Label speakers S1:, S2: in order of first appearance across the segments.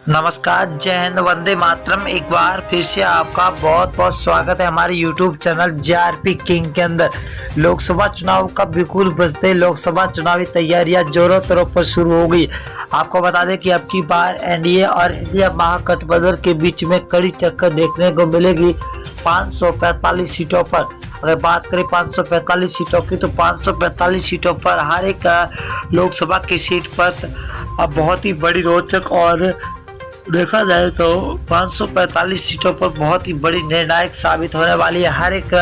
S1: नमस्कार, जय हिंद, वंदे मातरम। एक बार फिर से आपका बहुत बहुत स्वागत है हमारे YouTube चैनल JRP किंग के अंदर। लोकसभा चुनाव का बिल्कुल बजते लोकसभा चुनावी तैयारियां जोरों तौरों पर शुरू हो गई। आपको बता दें कि अब की बार एनडीए और इंडिया महागठबंधन के बीच में कड़ी टक्कर देखने को मिलेगी 545 सीटों पर। अगर बात करें 545 सीटों की, तो 545 सीटों पर हर एक लोकसभा की सीट पर अब बहुत ही बड़ी रोचक और देखा जाए तो 545 सीटों पर बहुत ही बड़ी निर्णायक साबित होने वाली है। हर एक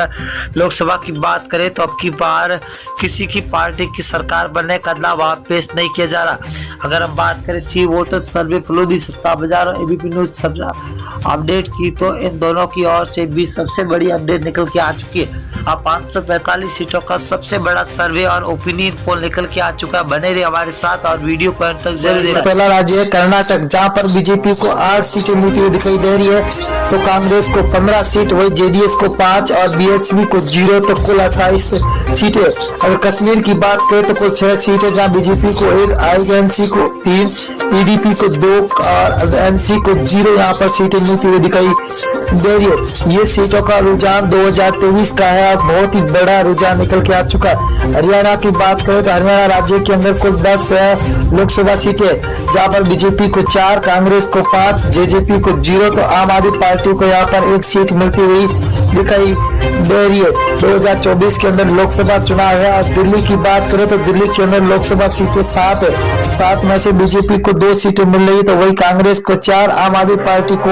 S1: लोकसभा की बात करें तो अब की बार किसी की पार्टी की सरकार बनने का दावा पेश नहीं किया जा रहा। अगर हम बात करें सी वोटर सर्वे फलूदी सत्ता बाजार और एबीपी न्यूज अपडेट की, तो इन दोनों की ओर से भी सबसे बड़ी अपडेट निकल के आ चुकी है। अब 545 सीटों का सबसे बड़ा सर्वे और ओपिनियन पोल निकल के आ चुका है। बने रहिए हमारे साथ और वीडियो को अंत तक जरूर देखिए।
S2: पहला राज्य है कर्नाटक, जहां पर बीजेपी को 8 सीटें मिलती हुई दिखाई दे रही है, तो कांग्रेस को 15 सीट, वही जेडीएस को 5 और बीएसपी को 0, तो कुल 28 सीटें। अगर कश्मीर की बात करें तो कुल 6 सीटें, जहां बीजेपी को 1, आईएनसी को 3, पीडीपी को 2 और एनसी को 0 यहाँ पर सीटें मिलती हुई दिखाई दे रही है। ये सीटों का रुझान 2023 का है और बहुत ही बड़ा रुझान निकल के आ चुका है। हरियाणा की बात करें तो हरियाणा राज्य के अंदर कुल 10 लोकसभा सीटें, जहां पर बीजेपी को 4, कांग्रेस को 5, जेजेपी को 0, तो आम आदमी पार्टी को यहाँ पर 1 सीट मिलती हुई दिखाई दे रही है। 2024 के अंदर लोकसभा चुनाव है। और दिल्ली की बात करें तो दिल्ली के अंदर लोकसभा सीटें 7 है। 7 में से बीजेपी को 2 सीटें मिल रही है, तो वही कांग्रेस को 4, आम आदमी पार्टी को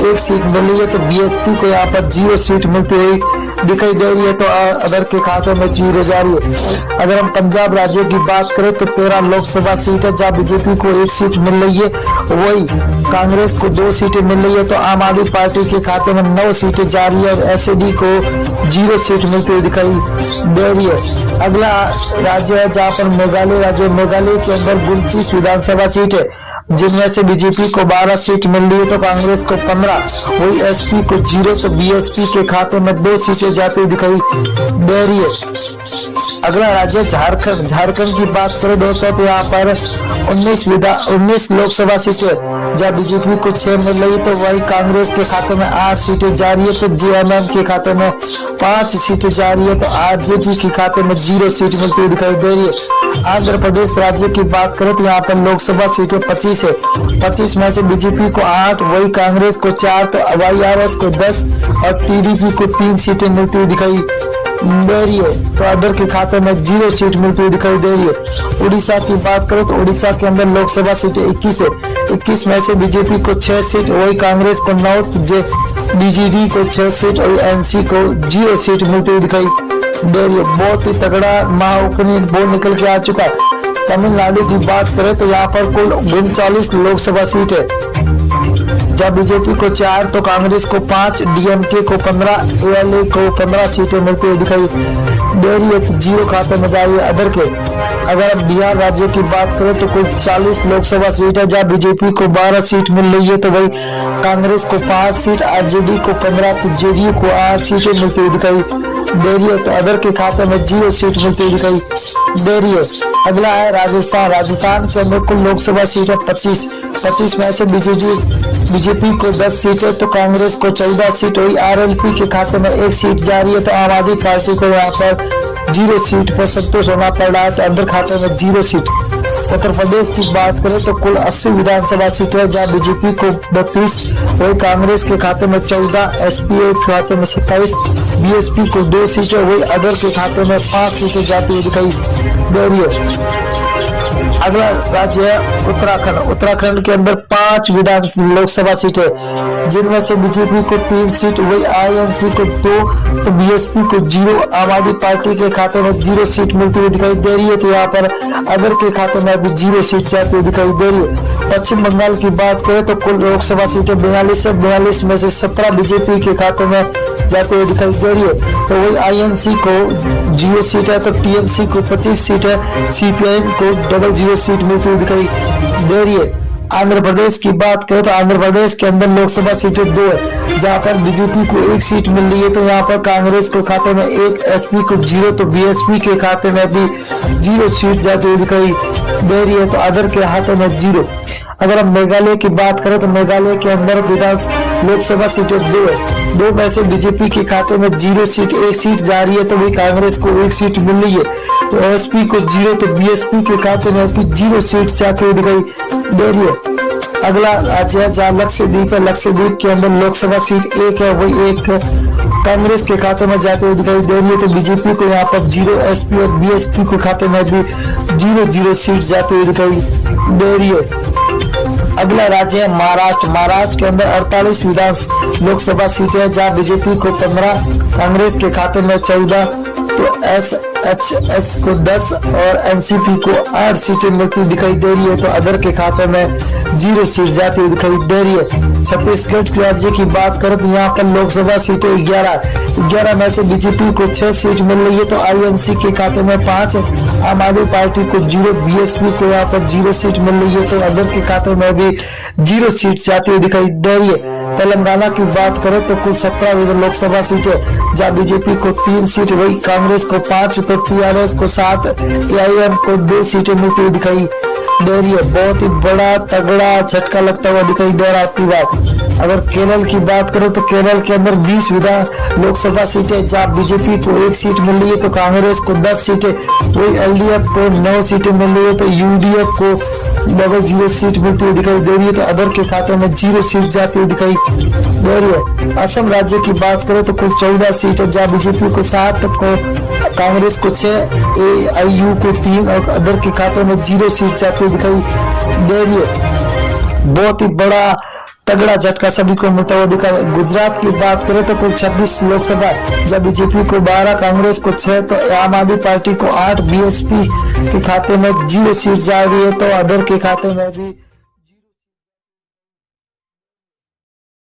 S2: 1 सीट मिल रही है, तो बीएसपी को यहाँ पर 0 सीट मिलती हुई दिखाई दे रही है। तो अदर के खाते में 0 जा रही है। अगर हम पंजाब राज्य की बात करें तो 13 लोकसभा सीट है, जहाँ बीजेपी को 1 सीट मिल रही है, वही कांग्रेस को 2 सीटें मिल रही है, तो आम आदमी पार्टी के खाते में 9 सीटें जा रही है और एसएडी को 0 सीट मिलती हुई दिखाई दे रही है। अगला राज्य है जहाँ पर मेघालय राज्य। मेघालय के अंदर 29 विधानसभा सीट है, जिनमें से बीजेपी को 12 सीट मिल रही है, तो कांग्रेस को 15, वही एसपी को 0, तो बीएसपी के खाते में 2 सीटें जाती हुई दिखाई दे रही है। अगला राज्य झारखंड। झारखंड की बात करें दोस्तों तो यहाँ पर 19 लोकसभा सीटें, जहाँ बीजेपी को 6 मिल रही है, तो वही कांग्रेस के खाते में 8 सीटें जा रही है, तो जेएमएम के खाते में 5 सीटें जा रही है, तो आरजेडी के खाते में 0 सीट मिलती हुई दिखाई दे रही है। आंध्र प्रदेश राज्य की बात करें तो यहाँ पर लोकसभा सीटें 25 है। 25 में से बीजेपी को 8, वही कांग्रेस को 4, तो वाईआरएस को 10 और टीडीपी को 3 सीटें मिलती हुई दिखाई दे रही है, तो अदर के खाते में 0 सीट मिलती हुई दिखाई दे रही है। उड़ीसा की बात करें तो उड़ीसा के अंदर लोकसभा सीटें 21 है। 21 में से बीजेपी को 6 सीट, वही कांग्रेस को 9, बीजेडी को 6 सीट और एनसी को 0 सीट मिलती हुई दिखाई दे रही है। बहुत ही तगड़ा महाउपनियन बोर्ड निकल के आ चुका है। तमिलनाडु की बात करें तो यहाँ पर कुल 39 लोकसभा सीट है, जहाँ बीजेपी को 4, तो कांग्रेस को 5, डीएमके को 15, एएलए को 15 सीटें मिलती हुई दिखाई दे रही है, तो 0 खाते में जा रही है अदर के। अगर हम बिहार राज्य की बात करें तो कुल 40 लोकसभा सीट है, जहाँ बीजेपी को 12 सीट मिल रही है, तो वही कांग्रेस को 5 सीट, आरजेडी को 15, तो जेडीयू को 8 सीटें मिलती हुई दिखाई दे रही है, तो अदर के खाते में 0 सीट मिलती हुई दिखाई दे रही है। अगला है राजस्थान। राजस्थान के अंदर कुल लोकसभा सीट है 25 में से बीजेपी को 10 सीट है, तो कांग्रेस को 14 सीट, वही आरएलपी के खाते में 1 सीट जा रही है, तो आम आदमी पार्टी को यहाँ पर 0 सीट पर संतोष होना पड़ रहा है, तो अंदर खाते में 0 सीट। उत्तर प्रदेश की बात करें तो कुल 80 विधानसभा सीटें है, जहाँ बीजेपी को 32, वही कांग्रेस के खाते में 14, एसपीए के खाते में 27, बीएसपी को 2 सीटें, वही अदर के खाते में 5 सीटें जाती हुई दिखाई दे रही है। अगला राज्य है उत्तराखंड। उत्तराखंड के अंदर 5 लोकसभा सीटें, जिनमें से बीजेपी को 3 सीट, वही आईएनसी को 2, तो बीएसपी को 0, आम आदमी पार्टी के खाते में 0 सीट मिलती हुई दिखाई दे रही है, तो यहाँ पर अदर के खाते में भी 0 सीट जाती हुई दिखाई दे रही है। पश्चिम बंगाल की बात करें तो कुल लोकसभा सीटें 42 है। 42 में से 17 बीजेपी के खाते में जाते हुए दिखाई दे रही है, तो वही आईएनसी को 0 सीट है, तो टीएमसी को 25 सीट है, सीपीआईएम को 00 सीट मिलती हुई दिखाई दे रही है। आंध्र प्रदेश की बात करें तो आंध्र प्रदेश के अंदर लोकसभा सीटें 2 है, जहां पर बीजेपी को 1 सीट मिल रही है, तो यहाँ पर कांग्रेस को खाते में 1, एसपी को 0, तो बीएसपी के खाते में भी 0 सीट जाती हुई दिखाई दे रही है, तो अदर के खाते में 0। अगर हम मेघालय की बात करें तो मेघालय के अंदर लोकसभा सीटें 2 है। 2 में से बीजेपी के खाते में 0 सीट, 1 सीट जा रही है, तो वही कांग्रेस को 1 सीट मिल रही है। तो एसपी को 0, तो बीएसपी के खाते में भी 0 सीट जाती हुई दिखाई दे रही है। अगला राज्य है जहाँ लक्षद्वीप है। लक्षद्वीप के अंदर लोकसभा सीट 1 है, वही 1 कांग्रेस के खाते में जाते हुए दिखाई दे रही है। तो बीजेपी को यहाँ पर 0, एसपी और बीएसपी के खाते में भी 0 सीट जाती हुई दिखाई दे रही है। अगला राज्य है महाराष्ट्र। महाराष्ट्र के अंदर 48 लोकसभा सीटें हैं, जहाँ बीजेपी को 15, कांग्रेस के खाते में 14, तो एसएचएस को 10 और एनसीपी को 8 सीटें मिलती दिखाई दे रही है। तो अदर के खाते में 0 सीट जाती हुई दिखाई दे रही है। छत्तीसगढ़ राज्य की बात करें तो यहाँ पर लोकसभा सीटें 11 में से बीजेपी को 6 सीट मिल रही है, तो आईएनसी के खाते में 5, आम आदमी पार्टी को 0, बीएसपी को यहाँ पर 0 सीट मिल रही है, तो अदर के खाते में भी 0 सीट जाती हुई दिखाई दे रही है। तेलंगाना की बात करें तो कुल 17 लोकसभा सीटें, जहाँ बीजेपी को 3 सीट, वही कांग्रेस को 5, तो टीआरएस को 7, एआईएम को 2 सीटें मिलती हुई दिखाई दे रही है। बहुत ही बड़ा तगड़ा झटका लगता हुआ दिखाई दे रहा है आपकी बात। अगर केरल की बात करें तो केरल के अंदर 20 लोकसभा सीटें, जहाँ बीजेपी को 1 सीट मिल रही है, तो कांग्रेस को 10 सीटें, वही एलडीएफ को 9 सीटें मिल रही है, तो यूडीएफ को 0 सीट मिलती हुई दिखाई दे रही है, तो अदर के खाते में 0 सीट जाती हुई दिखाई दे रही है। असम राज्य की बात करें तो कुल 14 सीट है, जहाँ बीजेपी को 7, को कांग्रेस को 6, एआईयू को 3 और अदर के खाते में 0 सीट जाती हुई दिखाई दे रही है। बहुत ही बड़ा तगड़ा झटका सभी को मिलता हुआ दिखा। गुजरात की बात करें तो कुल 26 लोकसभा, जब बीजेपी को 12, कांग्रेस को 6, तो आम आदमी पार्टी को 8, बीएसपी के खाते में 0 सीट जा रही है, तो अदर के खाते में भी